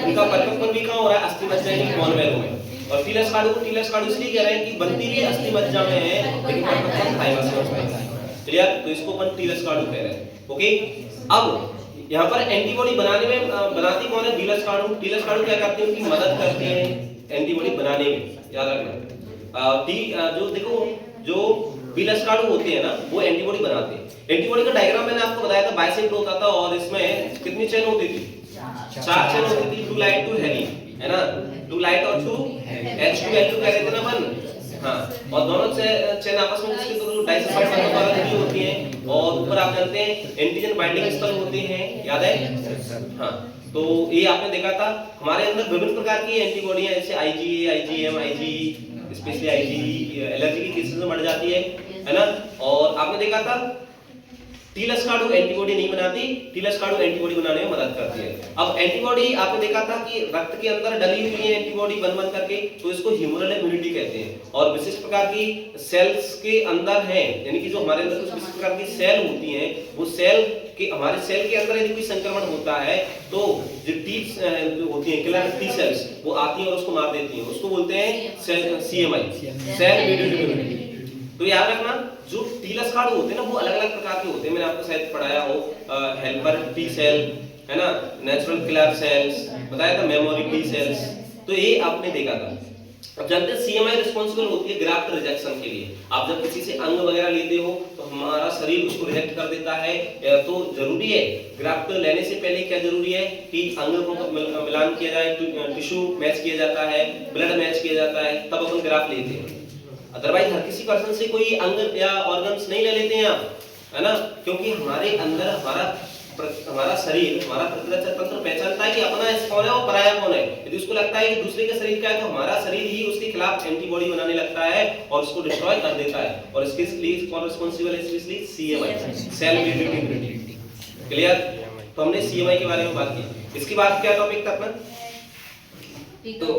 उनका परिपक्वन भी कहाँ हो रहा है? अस्थि मज्जा यानी बोन मैरो में। और टी लक्षणों को टी लक्षणों इसलिए कह रहे हैं कि बनती भी अस्थि मज्जा में है लेकिन परिपक्वन थाइमस में है। क्लियर? तो इसको अपन टी लक्षणों कह रहे हैं। ओके, अब यहाँ पर एंटीबॉडी बनाने में बनाती कौन है? बी लक्षणों। टी लक्षणों क्या करते हैं? उनकी मदद करते हैं एंटीबॉडी बनाने में, याद रखना। जो देखो जो बी लक्षणों होते हैं ना वो एंटीबॉडी बनाते हैं। एंटीबॉडी का डायग्राम मैंने आपको बताया था, बाइसेप्ट होता था और इसमें कितनी चेन होती थी? 4 चेन होती थी, 2 लाइट 2 हेली, है ना, 2 लाइट और 2 H2L2 कह रहे थे ना अपन। हाँ, और दोनों चेन आपस में जिसके थ्रू डाइसल्फाइड बॉन्ड द्वारा जुड़ी होती हैं, और ऊपर आप जानते हैं एंटीजन बाइंडिंग स्थल होते हैं, याद है? हाँ, तो ये आपने देखा था। हमारे अंदर विभिन्न प्रकार की एंटीबॉडियां जैसे IgA, IgM, IgE, specially IgE allergy की केसेस में बढ़ जाती है ना। और आपने देखा था टी लक्षणों एंटीबॉडी नहीं बनाती, टी लक्षणों एंटीबॉडी बनाने में मदद करती है। अब एंटीबॉडी आपने देखा था कि रक्त के अंदर डली हुई है एंटीबॉडी बन करके, तो इसको ह्यूमरल इम्यूनिटी कहते हैं। और विशेष प्रकार की सेल्स के अंदर है, यानी कि जो हमारे अंदर कुछ विशेष प्रकार की सेल होती हैं, वो सेल के हमारे सेल के अंदर यदि कोई संक्रमण होता है तो जो टी होती है किलर टी सेल्स वो आती हैं और उसको मार देती हैं, उसको बोलते हैं CMI, सेल मीडिएटेड इम्यूनिटी। तो याद रखना जो टी लक्षणों होते हैं ना वो अलग-अलग प्रकार के होते हैं। मैंने आपको शायद पढ़ाया हो, हेल्पर टी सेल, है ना, नेचुरल किलर सेल्स बताया था, मेमोरी टी सेल्स, तो ये आपने देखा था। अब जानते हैं सीएमआई रिस्पॉन्सिबल होती है ग्राफ्ट रिजेक्शन के लिए। आप जब किसी से अंग वगैरह लेते हो तो हमारा शरीर उसको रिजेक्ट कर देता है, तो जरूरी है ग्राफ्ट लेने से पहले क्या जरूरी है कि अंग को मिलान किया जाए, टिश्यू मैच किया जाता है, ब्लड मैच किया जाता है, तब अपन ग्राफ्ट लेते हैं। अदरवाइज हर किसी पर्सन से कोई अंग या ऑर्गन्स नहीं ले लेते हैं आप, है ना, क्योंकि हमारे अंदर हमारा शरीर, हमारा प्रतिरक्षा तंत्र पहचानता है कि अपना कौन है और पराया कौन है। यदि उसको लगता है कि दूसरे का शरीर का है तो हमारा शरीर ही उसके खिलाफ एंटीबॉडी बनाने लगता है और उसको डिस्ट्रॉय कर देता है। और इसके लिए कौन रिस्पांसिबल है? Specially CMI, cell membrane immunity. Clear? तो हमने सीएमआई के बारे में बात की। इसके बाद क्या टॉपिक था अपना? तो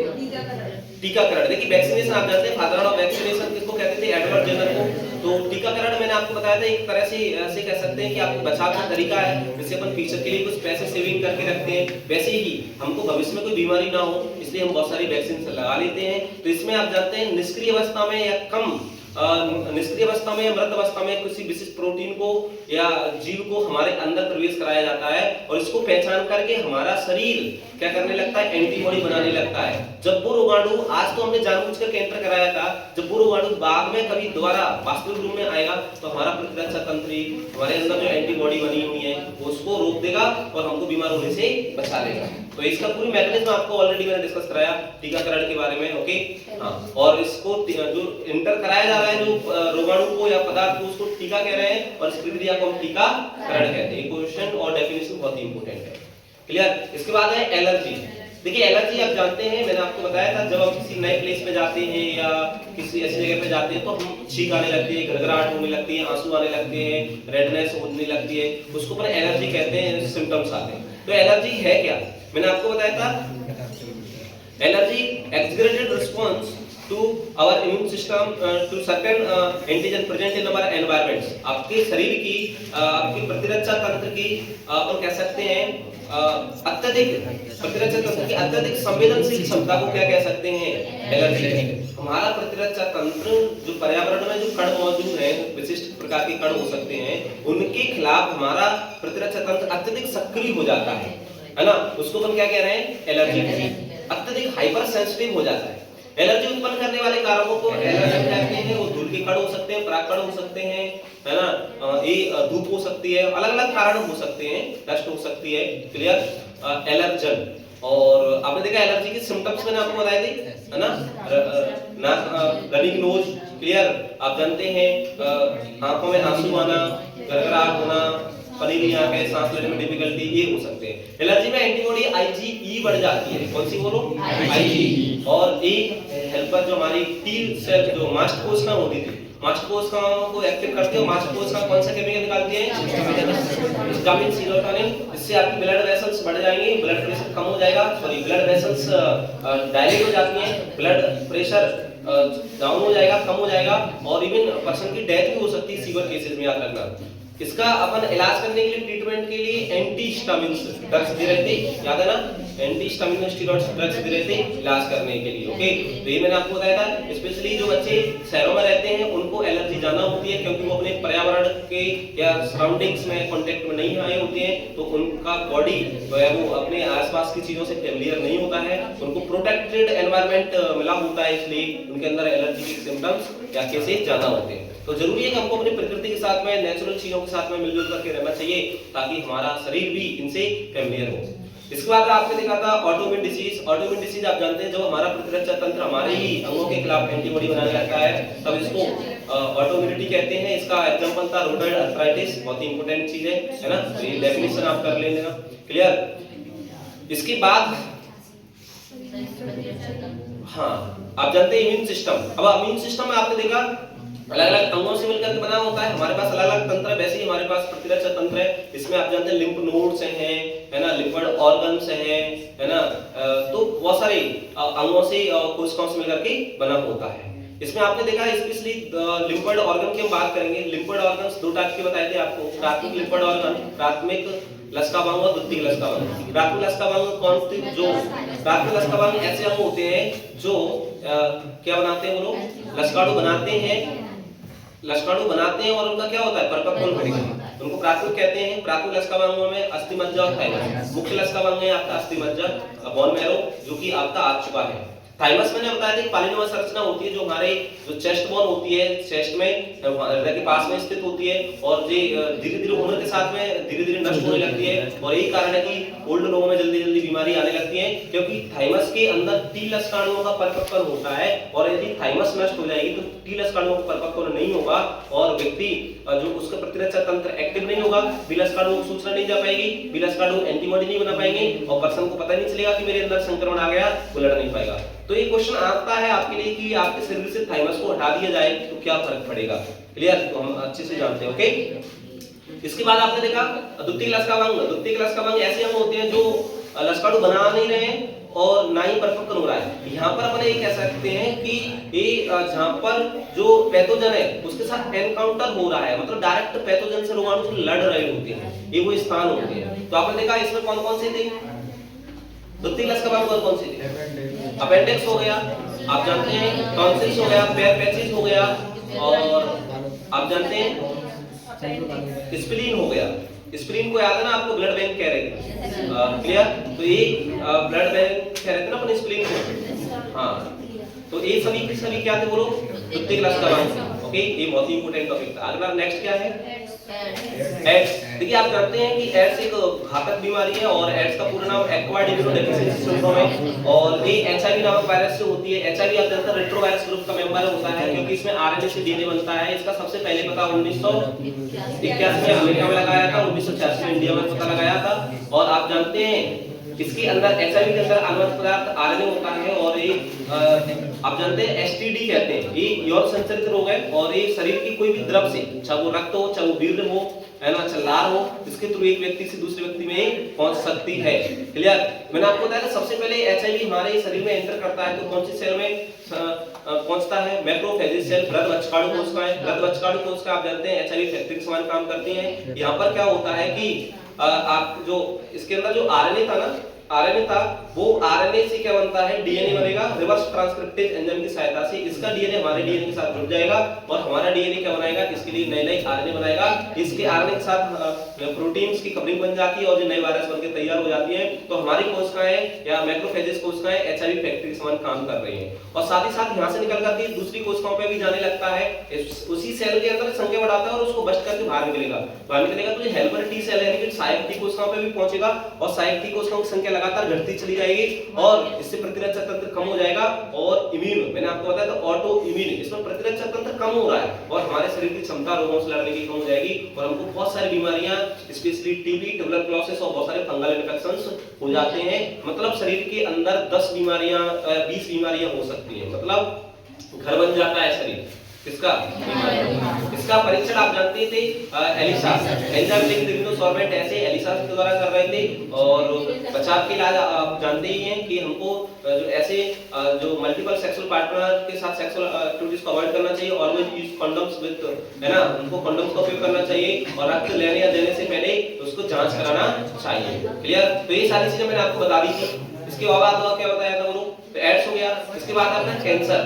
टीकाकरण। देखिए वैक्सीनेशन आप जानते हैं, फादर ऑफ वैक्सीनेशन किसको कहते थे? एडवर्ड जेनर को। तो टीकाकरण मैंने आपको बताया था एक तरह से ऐसे कह सकते हैं कि आपको बचाव का तरीका है, जिससे अपन फ्यूचर के लिए कुछ पैसे सेविंग करके रखते हैं। वैसे ही हमको भविष्य में कोई बीमारी ना हो इसलिए हम बहुत सारी वैक्सीन लगा लेते हैं। तो इसमें आप जानते हैं निष्क्रिय अवस्था में या कम निष्क्रिय अवस्था में या मृत अवस्था में किसी विशिष्ट प्रोटीन को या जीव को हमारे अंदर प्रवेश कराया जाता है और इसको पहचान करके हमारा शरीर क्या करने लगता है? एंटीबॉडी बनाने लगता है। जब वो रोगाणु, आज तो हमने जानबूझकर एंटर कराया था, जब वो रोगाणु बाद में कभी दोबारा वास्तविक रूप में आएगा तो हमारा प्रतिरक्षा तंत्र हमारे अंदर जो एंटीबॉडी बनी हुई है उसको रोक देगा और हमको बीमार होने से बचा लेगा। तो इसका पूरी मैकेनिज्म आपको ऑलरेडी मैंने डिस्कस कराया टीकाकरण के बारे में। ओके, हाँ, और इसको जो इंटर कराया जा रहा है जो रोगाणु को या पदार्थ को, उसको टीका कह रहे हैं और इस प्रक्रिया को हम टीकाकरण कहते हैं। क्वेश्चन और डेफिनेशन बहुत ही इंपॉर्टेंट है। क्लियर? इसके बाद है एलर्जी। देखिए एलर्जी आप जानते हैं, मैंने आपको बताया था, जब हम किसी नए प्लेस पे जाते हैं या किसी ऐसी जगह पे जाते हैं तो हम छींक आने लगती है, घबराहट होने लगती है, आंसू आने लगते हैं, रेडनेस होने लगती है, उसको पर एलर्जी कहते हैं, सिम्टम्स आते हैं। तो एलर्जी है क्या? मैंने आपको बताया था allergy exaggerated response to our immune system to certain antigen present in our environments। आपके शरीर की आपकी प्रतिरक्षा तंत्र की अपन कह सकते हैं अत्यधिक प्रतिरक्षा तंत्र की अत्यधिक संवेदनशील क्षमता को क्या कह सकते हैं? एलर्जी कहते हैं। हमारा प्रतिरक्षा तंत्र जो पर्यावरण में जो कण मौजूद है, विशिष्ट प्रकार के कण हो सकते हैं, उनके खिलाफ हमारा प्रतिरक्षा तंत्र अत्यधिक सक्रिय हो जाता है ना, उसको हम क्या कह रहे हैं? एलर्जी। अत्यधिक हाइपर सेंसिटिव हो जाता है। एलर्जी उत्पन्न करने वाले कारकों को एलर्जन कहते हैं। वो धूल के कण हो सकते हैं, पराग कण हो सकते हैं, है ना, ये धूप हो सकती है, अलग अलग कारण हो सकते हैं, डस्ट हो सकती है। क्लियर? एलर्जन। और आपने देखा एलर्जी के सिम्टम्स मैंने आपको बताए थे, है ना, रनिंग नोज। क्लियर? आप जानते हैं आंखों में आंसू आना, गड़गड़ाहट होना, पनीली आंखें, सांस लेने में डिफिकल्टी, ये हो सकते हैं। एलर्जी में एंटीबॉडी आईजीई बढ़ जाती है। कौन सी बोलो? आईजीई। और एक हेल्पर जो हमारी टी सेल जो मास्ट कोशिका होती थी, मास्ट कोशिकाओं को एक्टिव करती है। मास्ट कोशिका कौन सा केमिकल निकालती है? Histamine, serotonin. इससे आपकी ब्लड वेसल्स बढ़ जाएंगे, ब्लड प्रेशर कम हो जाएगा, सॉरी ब्लड वेसल्स डायलेट हो जाती हैं, ब्लड प्रेशर डाउन हो जाएगा, कम हो जाएगा, और इवन पर्सन की डेथ भी हो सकती है सीवियर केसेस में, याद रखना। इसका अपन इलाज करने के लिए, ट्रीटमेंट के लिए एंटीहिस्टामिन ड्रग्स दे रहे थे, याद है ना, एंटीहिस्टामिन स्टेरॉइड्स ड्रग्स दे रहे थे इलाज करने के लिए। ओके, तो ये मैंने आपको बताया था। स्पेशली जो बच्चे शहरों में रहते हैं उनको एलर्जी ज्यादा होती है, क्योंकि वो अपने पर्यावरण के या सराउंडिंग्स में कांटेक्ट में नहीं आए होते हैं, तो उनका बॉडी जो है वो अपने आसपास की चीजों से फेमिलियर नहीं होता है, उनको प्रोटेक्टेड एनवायरनमेंट मिला होता है, इसलिए उनके अंदर एलर्जी के सिम्टम्स या केसेस ज्यादा होते हैं। तो जरूरी है कि हमको अपनी प्रकृति के साथ में, नेचुरल चीजों के साथ में मिलजुल करके रहना चाहिए, ताकि हमारा शरीर भी इनसे फेमिलियर हो। इसके बाद आपने देखा था ऑटोइम्यून डिसीज। ऑटोइम्यून डिसीज आप जानते हैं, जब हमारा प्रतिरक्षा तंत्र हमारे ही अंगों के खिलाफ एंटीबॉडी बनाने लगता है, तब इसको ऑटोइम्यूनिटी कहते हैं। इसका एग्जांपल था रूमेटॉइड आर्थराइटिस, बहुत ही इंपॉर्टेंट चीज है ना, तो ये डेफिनेशन आप कर लेना। क्लियर? इसके बाद हाँ, आप जानते हैं इम्यून सिस्टम। अब इम्यून सिस्टम में आपने देखा अलग अलग अंगों से मिलकर बना होता है, हमारे पास अलग अलग तंत्र है, वैसे ही हमारे पास प्रतिरक्षा तंत्र है। इसमें आप जानते हैं लिम्फ नोड्स हैं, है ना, लिम्फोइड ऑर्गन्स हैं, है ना, तो बहुत सारे अंगों से कोशिकाओं से मिलकर के बना होता है। इसमें आपने देखा स्पेशली लिम्फोइड ऑर्गन की हम बात करेंगे। लिम्फोइड ऑर्गन्स दो टाइप के बताए थे आपको, प्राथमिक लिम्फोइड ऑर्गन, प्राथमिक लसिकाभंग और द्वितीयक लसिकाभंग। प्राथमिक लसिकाभंग कौन सी? जो प्राथमिक लसिकाभंग ऐसे अंग होते हैं जो क्या बनाते हैं, वो लोग लसिकाणु बनाते हैं और उनका क्या होता है? परिपक्व होता। उनको प्राथमिक कहते हैं। प्राथमिक लसिकाभंगों में अस्थिमज्जा और थाइमस। मुख्य लसिकाभंग है आपका अस्थिमज्जा, बोन मैरो, जो कि आपका आ चुका है। थाइमस मैंने बताया था कि पालिनुमा संरचना होती है जो हमारे जो चेस्ट बोन होती है, चेस्ट में हृदय के पास में स्थित होती है और ये धीरे-धीरे उम्र के साथ में धीरे-धीरे नष्ट होने लगती है और यही कारण है कि ओल्ड लोगों में जल्दी-जल्दी बीमारी आने लगती है क्योंकि थाइमस के अंदर टी लक्षणाणुओं का परिपक्वन होता है और यदि थाइमस नष्ट हो जाएगी तो टी लक्षणाणुओं का परिपक्वन नहीं होगा और व्यक्ति जो उसका प्रतिरक्षा तंत्र एक्टिव नहीं होगा, बी लक्षणाणुओं को सूचना नहीं जा पाएगी, बी लक्षणाणु एंटीबॉडी नहीं बना पाएंगे और पर्सन को पता नहीं चलेगा कि मेरे अंदर संक्रमण आ गया, वो लड़ नहीं पाएगा। तो ये क्वेश्चन आता है आपके लिए कि आपके शरीर से थाइमस को हटा दिया जाए तो क्या फर्क पड़ेगा। क्लियर? तो हम अच्छे से जानते हैं। ओके, इसके बाद आपने देखा द्वितीय लक्षणांग। द्वितीय लक्षणांग ऐसे अंग होते हैं जो लक्षणाणु बना नहीं रहे हैं और ना ही परिपक्व हो रहा है। यहाँ पर अपन ये कह सकते हैं कि ये जहाँ पर जो पैथोजन है उसके साथ एनकाउंटर हो रहा है, मतलब डायरेक्ट पैथोजन से रोगाणु से लड़ रहे होते हैं, ये वो स्थान होते हैं। तो आपने देखा इसमें कौन कौन से थे? द्वितीय लक्षणांग कौन से थे? अपेंडिक्स हो गया, आप जानते हैं, टॉन्सिल्स हो गया, पैर पैचेस हो गया और आप जानते हैं स्प्लीन हो गया। स्प्लीन को याद है ना आपको, ब्लड बैंक कह रहे थे। क्लियर? तो ये ब्लड बैंक कह रहे थे ना अपन स्प्लीन को। हाँ, तो ये सभी के सभी क्या थे बोलो? द्वितीय लक्षणांग। ओके, ये बहुत ही इंपॉर्टेंट टॉपिक था। अगला नेक्स्ट क्या है? एड्स। देखिए आप जानते हैं कि एड्स एक घातक बीमारी है और एड्स का पूरा नाम एक्वायर्ड इम्यूनोडेफिशिएंसी सिंड्रोम है और ये एचआईवी नामक वायरस से होती है। एचआईवी आप जानते हैं रेट्रोवायरस ग्रुप का मेंबर होता है क्योंकि इसमें आरएनए से डीएनए बनता है। इसका सबसे पहले पता 1981 में अमेरिका में लगाया था, 1986 में इंडिया में पता लगाया था। और आप जानते हैं इसके अंदर एचआईवी के अंदर अनुवांशिक पदार्थ आरएनए होता है और ये आप जानते हैं एसटीडी कहते हैं, ये यौन संचारित रोग है और ये शरीर की कोई भी द्रव से, चाहे वो रक्त हो, चाहे वो वीर्य हो, है ना, लार हो, इसके थ्रू एक व्यक्ति से दूसरे व्यक्ति में पहुंच सकती है। क्लियर? मैंने आपको बताया था सबसे पहले एचआईवी हमारे शरीर में एंटर करता है तो कौन सी सेल में पहुंचता है? मैक्रोफेजेस सेल, वृद्ध बच्चाणु कोशिकाएं। वृद्ध बच्चाणु कोशिकाएं आप जानते हैं एचआईवी फैक्ट्री के समान काम करती हैं। यहाँ पर क्या होता है कि आप जो इसके अंदर जो आरएनए था ना, आरएनए था, वो आरएनए से क्या बनता है? डीएनए बनेगा रिवर्स ट्रांसक्रिप्टेज एंजाइम की सहायता से। इसका डीएनए हमारे डीएनए के साथ जुड़ जाएगा और हमारा डीएनए क्या बनाएगा? इसके लिए नए-नए आरएनए बनाएगा। इसके आरएनए के साथ प्रोटीन्स की कवरिंग बन जाती है और जो नए वायरस बनके तैयार हो जाती हैं। तो हमारी कोशिकाएं या मैक्रोफेजेस कोशिकाएं एचआईवी फैक्ट्री के समान काम कर रही हैं और साथ ही साथ यहां से निकल करके दूसरी कोशिकाओं पे भी जाने लगता है। उसी सेल के अंदर संख्या बढ़ाता है और उसको बस्ट करके बाहर निकलेगा। तो ये हेल्पर टी सेल है, लेकिन सहायक टी कोशिकाओं पे भी पहुंचेगा और सहायक टी कोशिकाओं की संख्या लगातार घटती चली जाएगी और इससे प्रतिरक्षा तंत्र कम हो जाएगा और इम्यून, मैंने आपको बताया था ऑटो इम्यून, इसमें प्रतिरक्षा तंत्र कम हो रहा है और हमारे शरीर की क्षमता रोगों से लड़ने की कम हो जाएगी और हमको बहुत सारी बीमारियां स्पेशली टीबी, ट्यूबरकुलोसिस और बहुत सारे फंगल इन्फेक्शंस हो जाते हैं। मतलब शरीर के अंदर 10 बीमारियां 20 बीमारियां हो सकती हैं, मतलब घर बन जाता है शरीर किसका? इसका परीक्षण आप जानते थे एलिसा एंजाइम लिंक्ड इम्यूनोसॉर्बेंट ऐसे एलिसा के द्वारा कर रहे थे और बचाव के इलाज आप जानते ही हैं कि हमको जो ऐसे जो मल्टीपल सेक्सुअल पार्टनर के साथ सेक्सुअल एक्टिविटीज को अवॉइड करना चाहिए, ऑलवेज यूज कंडोम्स विद, है ना, उनको कंडोम्स का उपयोग करना चाहिए और रक्त लेने या देने से पहले उसको जांच कराना चाहिए। क्लियर? तो ये सारी चीजें मैंने आपको बता दी थी। इसके बाद क्या बताया था बोलो? तो एड्स हो गया। इसके बाद आपने कैंसर।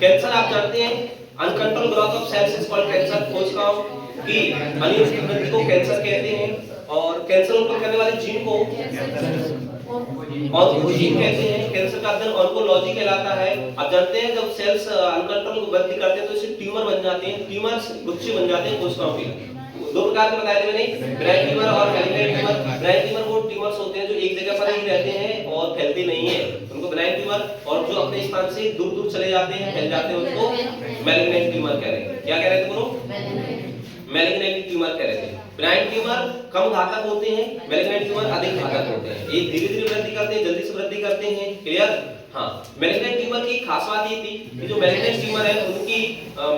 कैंसर आप जानते हैं uncontrol growth of cells is called cancer. कोशिकाओं की अनियमित वृद्धि को कैंसर कहते हैं और कैंसर उत्पन्न करने वाले जीन को ऑन्कोजीन कहते हैं। कैंसर का अध्ययन ऑन्कोलॉजी कहलाता है। आप जानते हैं जब सेल्स अनकंट्रोल वृद्धि करते हैं तो इससे ट्यूमर बन जाते हैं, ट्यूमर्स गुच्छे बन जाते हैं कोशिकाओं के। दो प्रकार के बताए थे मैंने, ब्राइन ट्यूमर और मैलिग्नेंट ट्यूमर। ब्राइन ट्यूमर वो ट्यूमर्स होते हैं जो एक जगह पर ही रहते हैं और फैलते नहीं है, उनको ब्राइन ट्यूमर, और जो अपने स्थान से दूर दूर चले जाते हैं, फैल जाते हैं, उसको मैलिग्नेंट ट्यूमर कह रहे हैं। क्या कह रहे थे बोलो? मैलिग्नेंट ट्यूमर कह रहे थे। ब्राइन ट्यूमर कम घातक होते हैं, मैलिग्नेंट ट्यूमर अधिक घातक होते हैं। ये धीरे-धीरे वृद्धि करते हैं, जल्दी से वृद्धि करते हैं। क्लियर? हाँ, मैलिग्नेंट ट्यूमर की खास बात ये थी कि जो मैलिग्नेंट ट्यूमर है उनकी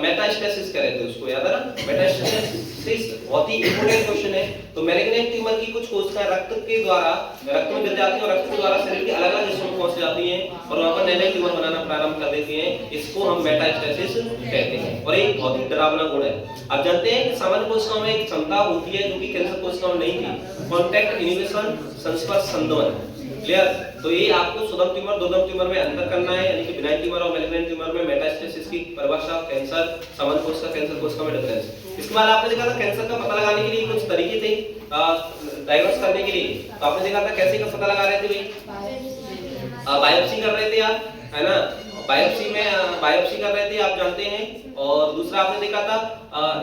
मेटास्टेसिस कह रहे थे उसको, याद है ना? मेटास्टेसिस बहुत ही इंपॉर्टेंट क्वेश्चन है। तो मैलिग्नेंट ट्यूमर की कुछ कोशिकाएं रक्त के द्वारा रक्त में गिर जाती हैं और रक्त के द्वारा शरीर के अलग-अलग हिस्सों में पहुंच जाती हैं और वहां पर नए-नए ट्यूमर बनाना प्रारंभ कर देती हैं। इसको हम मेटास्टेसिस कहते हैं और ये बहुत ही डरावना गुण है। आप जानते हैं कि सामान्य कोशिकाओं में एक क्षमता होती है जो कि कैंसर कोशिकाओं में नहीं थी, कॉन्टैक्ट इनहिबिशन, संस्पर्श संदमन। क्लियर? तो ये आपको सुगम ट्यूमर दुर्गम ट्यूमर में अंतर करना है, यानी कि बिनाइन ट्यूमर और मैलिग्नेंट ट्यूमर में मेटास्टेसिस की परिभाषा, कैंसर, सामान्य कोशिका, कैंसर कोशिका में डिफरेंस। इसके बाद आपने देखा था कैंसर का पता लगाने के लिए कुछ तरीके थे डायग्नोस करने के लिए। तो आपने देखा था कैसे का पता लगा रहे थे भाई? बायोप्सी कर रहे थे आप, है ना, बायोप्सी कर रहे थे, आप जानते हैं। और दूसरा आपने देखा था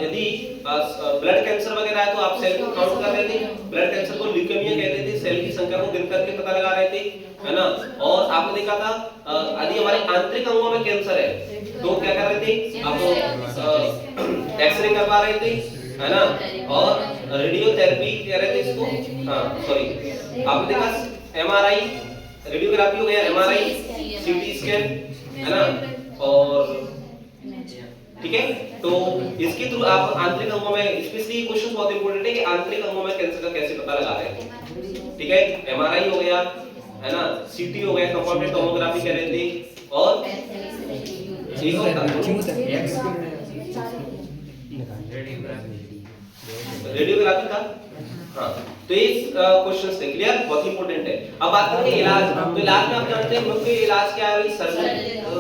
यदि ब्लड कैंसर वगैरह है तो आप सेल को काउंट कर रहे थे। ब्लड कैंसर को ल्यूकेमिया कहते थे, सेल की संख्या को गिन करके पता लगा रहे थे, है ना। और आपने देखा था यदि हमारे आंतरिक अंगों में कैंसर है तो क्या कर रहे थे, आप एक्सरे करवा रहे थे, है ना। और रेडियोथेरेपी कह रहे थे इसको, हाँ सॉरी, आपने देखा एमआरआई, रेडियोग्राफी हो गया, एमआरआई, सीटी स्कैन, है ना। और ठीक है, तो इसके थ्रू आप आंतरिक अंगों में, स्पेशली क्वेश्चन बहुत इंपॉर्टेंट है कि आंतरिक अंगों में कैंसर का कैसे पता लगा रहे हैं। ठीक है, एमआरआई हो गया, है ना, सीटी हो गया, कंपाउंडेड टोमोग्राफी कह रहे थे, और रेडियोग्राफी था, हाँ। तो ये क्वेश्चंस थे, क्लियर, बहुत इंपॉर्टेंट है। अब बात करेंगे इलाज। तो इलाज में आप जानते हैं मुख्य इलाज क्या है, सर्जरी।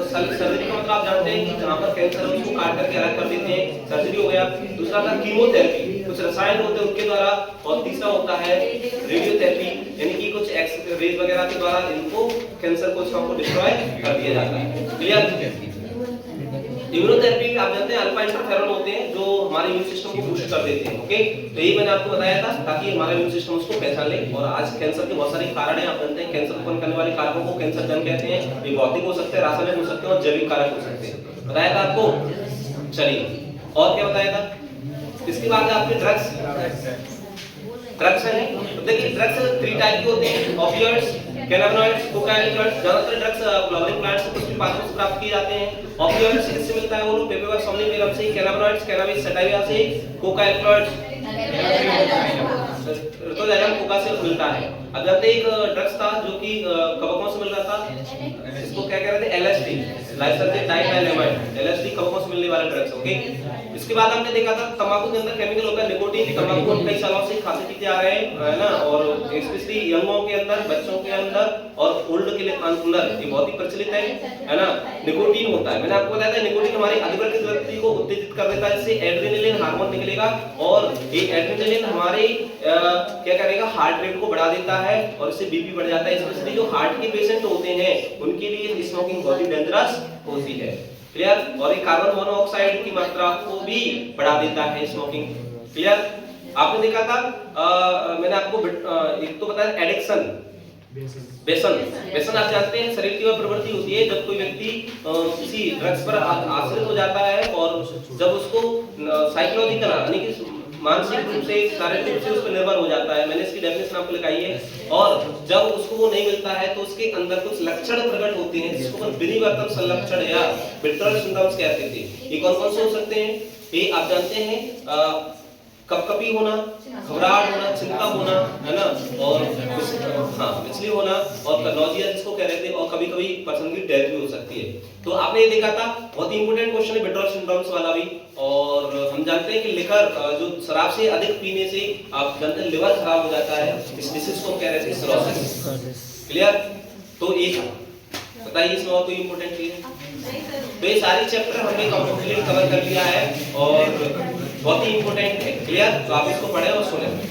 सर्जरी का मतलब आप जानते हैं कि जहां पर कैंसर है उसको काट करके अलग कर देते हैं, सर्जरी हो गया। दूसरा था कीमोथेरेपी, कुछ रसायन होते हैं उनके द्वारा। और तीसरा होता है रेडियोथेरेपी, यानी कि कुछ एक्स रेज वगैरह के द्वारा इनको कैंसर कोशिकाओं को डिस्ट्रॉय कर दिया जाता है, क्लियर। इम्यूनोथेरेपी आप जानते हैं अल्फा इंटरफेरॉन होते हैं जो हमारे इम्यून सिस्टम को बूस्ट कर देते हैं, ओके। तो यही मैंने आपको बताया था ताकि हमारा इम्यून सिस्टम उसको पहचान ले। और आज कैंसर के बहुत सारे कारण हैं, आप जानते हैं कैंसर उत्पन्न करने वाले कारकों को कैंसर जन कहते हैं। ये भौतिक हो सकते हैं, रासायनिक हो सकते हैं और जैविक कारक हो सकते हैं, बताया था आपको। चलिए, और क्या बताया था। इसके बाद आपके ड्रग्स है। तो देखिए ड्रग्स 3 टाइप के होते हैं, ओपियोइड्स, कैनाबिनॉइड्स, कोकाइनॉइड्स। ज्यादातर ड्रग्स फ्लावरिंग प्लांट्स से कुछ भी पाथवे से प्राप्त किए जाते हैं। ओपियोइड्स इससे मिलता है, वो पेपेवर सोमनिफेरम से। कैनाबिनॉइड्स कैनाबिस सटाइवा से। कोकाइनॉइड्स रितोजाइलम कोका से मिलता है। अब जानते एक ड्रग्स था जो कि कवकों से मिल रहा था, इसको क्या कह रहे थे, एलएसडी, लाइसर्जेट डाइथाइलेमाइड। एलएसडी कवकों से मिलने वाला ड्रग्स, ओके। इसके बाद हमने देखा था तंबाकू के अंदर केमिकल होता है निकोटीन। तंबाकू हम कई सालों से खाते पीते आ रहे हैं, है ना। और स्पेशली यंगों के अंदर, बच्चों के अंदर और ओल्ड के लिए अंदर ये बहुत ही प्रचलित है ना। निकोटीन होता है, मैंने आपको बताया था निकोटीन हमारी अधिवृक्क ग्रंथि को उत्तेजित कर देता है, इससे एड्रेनलिन हार्मोन निकलेगा। और ये एड्रेनलिन हमारे क्या करेगा, हार्ट रेट को बढ़ा देता है और इससे बीपी बढ़ जाता है। स्पेशली जो हार्ट के पेशेंट होते हैं उनके लिए स्मोकिंग बहुत ही डेंजरस होती है, क्लियर। और ये कार्बन मोनोऑक्साइड की मात्रा को भी बढ़ा देता है स्मोकिंग, क्लियर। आपने देखा था मैंने आपको एक तो बताया एडिक्शन, व्यसन आप जानते हैं शरीर की वह प्रवृत्ति होती है जब कोई व्यक्ति किसी ड्रग्स पर आश्रित हो जाता है और जब उसको साइकोलॉजिकल यानी कि मानसिक रूप से, शारीरिक रूप से उस पर निर्भर हो जाता है। मैंने इसकी डेफिनेशन आपको लिखाई है। और जब उसको वो नहीं मिलता है तो उसके अंदर कुछ लक्षण प्रकट होते हैं जिसको विनिवर्तन संलक्षण या विथड्रॉल सिम्पटम्स कहते थे। ये कौन कौन से हो सकते हैं, ये आप जानते हैं कपकपी होना, घबराहट होना, चिंता होना, है ना। और विचलित होना और नौजिया जिसको कह रहे थे। और कभी कभी पर्सन की डेथ भी हो सकती है। तो आपने ये देखा था, बहुत ही इंपॉर्टेंट क्वेश्चन है विथड्रॉल सिम्पटम्स वाला भी। और हम जानते हैं कि लिकर जो शराब से अधिक पीने से आप जानते हैं लिवर खराब हो जाता है, इस डिसीज को कह रहे थे सिरोसिस, क्लियर। तो ये बताइए इसमें और कोई इंपॉर्टेंट चीज है। तो ये सारी चैप्टर हमने कंप्लीट कवर कर लिया है और बहुत ही इंपॉर्टेंट है, क्लियर। तो आप इसको पढ़ें और सुनें।